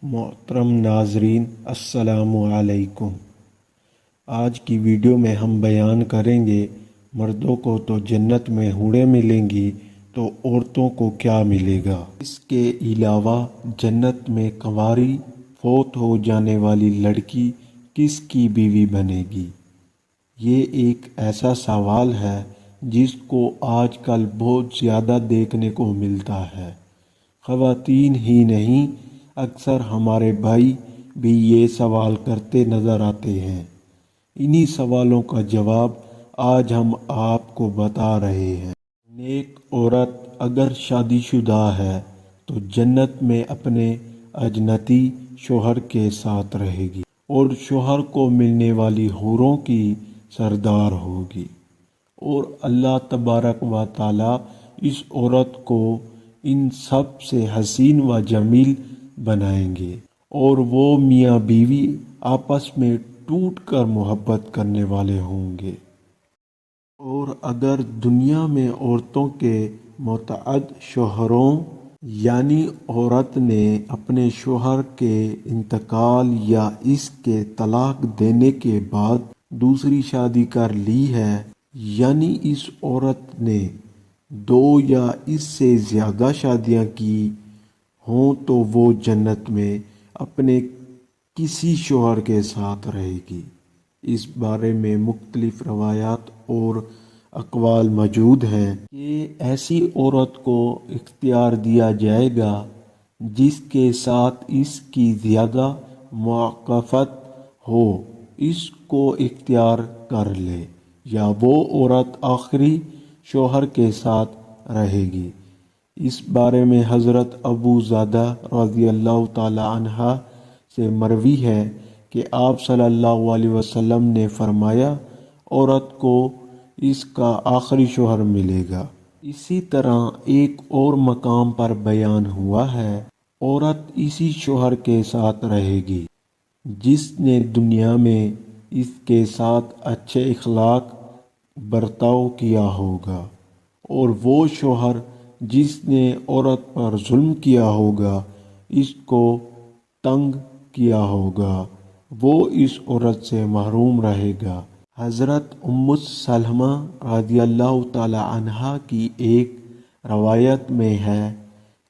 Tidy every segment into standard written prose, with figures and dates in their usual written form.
محترم ناظرین السلام علیکم۔ آج کی ویڈیو میں ہم بیان کریں گے مردوں کو تو جنت میں حوریں ملیں گی تو عورتوں کو کیا ملے گا۔ اس کے علاوہ جنت میں کنواری فوت ہو جانے والی لڑکی کس کی بیوی بنے گی؟ یہ ایک ایسا سوال ہے جس کو آج کل بہت زیادہ دیکھنے کو ملتا ہے۔ خواتین ہی نہیں، اکثر ہمارے بھائی بھی یہ سوال کرتے نظر آتے ہیں۔ انہی سوالوں کا جواب آج ہم آپ کو بتا رہے ہیں۔ نیک عورت اگر شادی شدہ ہے تو جنت میں اپنے اجنتی شوہر کے ساتھ رہے گی اور شوہر کو ملنے والی حوروں کی سردار ہوگی، اور اللہ تبارک و تعالی اس عورت کو ان سب سے حسین و جمیل بنائیں گے، اور وہ میاں بیوی آپس میں ٹوٹ کر محبت کرنے والے ہوں گے۔ اور اگر دنیا میں عورتوں کے متعدد شوہروں یعنی عورت نے اپنے شوہر کے انتقال یا اس کے طلاق دینے کے بعد دوسری شادی کر لی ہے، یعنی اس عورت نے 2 یا اس سے زیادہ شادیاں کی ہوں، تو وہ جنت میں اپنے کسی شوہر کے ساتھ رہے گی۔ اس بارے میں مختلف روایات اور اقوال موجود ہیں کہ ایسی عورت کو اختیار دیا جائے گا جس کے ساتھ اس کی زیادہ موافقت ہو، اس کو اختیار کر لے، یا وہ عورت آخری شوہر کے ساتھ رہے گی۔ اس بارے میں حضرت ابو ذردہ رضی اللہ تعالی عنہ سے مروی ہے کہ آپ صلی اللہ علیہ وسلم نے فرمایا، عورت کو اس کا آخری شوہر ملے گا۔ اسی طرح ایک اور مقام پر بیان ہوا ہے، عورت اسی شوہر کے ساتھ رہے گی جس نے دنیا میں اس کے ساتھ اچھے اخلاق برتاؤ کیا ہوگا، اور وہ شوہر جس نے عورت پر ظلم کیا ہوگا، اس کو تنگ کیا ہوگا، وہ اس عورت سے محروم رہے گا۔ حضرت ام سلمہ رضی اللہ تعالی عنہا کی ایک روایت میں ہے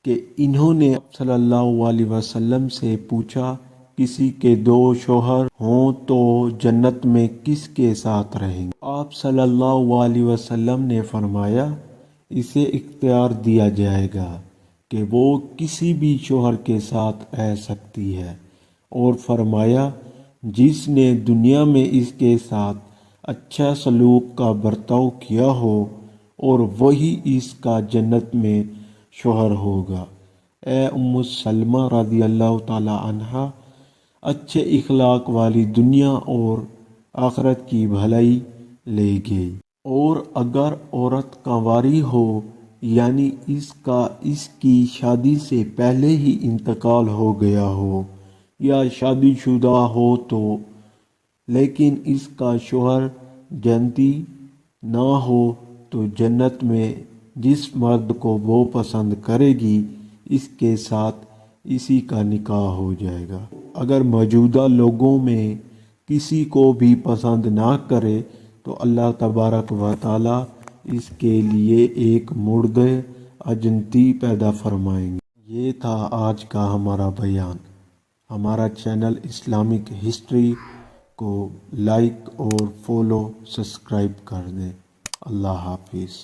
کہ انہوں نے صلی اللہ علیہ وسلم سے پوچھا، کسی کے 2 شوہر ہوں تو جنت میں کس کے ساتھ رہیں گے؟ آپ صلی اللہ علیہ وسلم نے فرمایا، اسے اختیار دیا جائے گا کہ وہ کسی بھی شوہر کے ساتھ رہ سکتی ہے، اور فرمایا، جس نے دنیا میں اس کے ساتھ اچھا سلوک کا برتاؤ کیا ہو، اور وہی اس کا جنت میں شوہر ہوگا۔ اے ام سلمہ رضی اللہ تعالی عنہا، اچھے اخلاق والی دنیا اور آخرت کی بھلائی لے گئی۔ اور اگر عورت کنواری ہو یعنی اس کی شادی سے پہلے ہی انتقال ہو گیا ہو، یا شادی شدہ ہو تو لیکن اس کا شوہر جنتی نہ ہو، تو جنت میں جس مرد کو وہ پسند کرے گی اس کے ساتھ اسی کا نکاح ہو جائے گا۔ اگر موجودہ لوگوں میں کسی کو بھی پسند نہ کرے تو اللہ تبارک و تعالی اس کے لیے ایک مرد اجنتی پیدا فرمائیں گے۔ یہ تھا آج کا ہمارا بیان۔ ہمارا چینل اسلامک ہسٹری کو لائک اور فالو سبسکرائب کر دیں۔ اللہ حافظ۔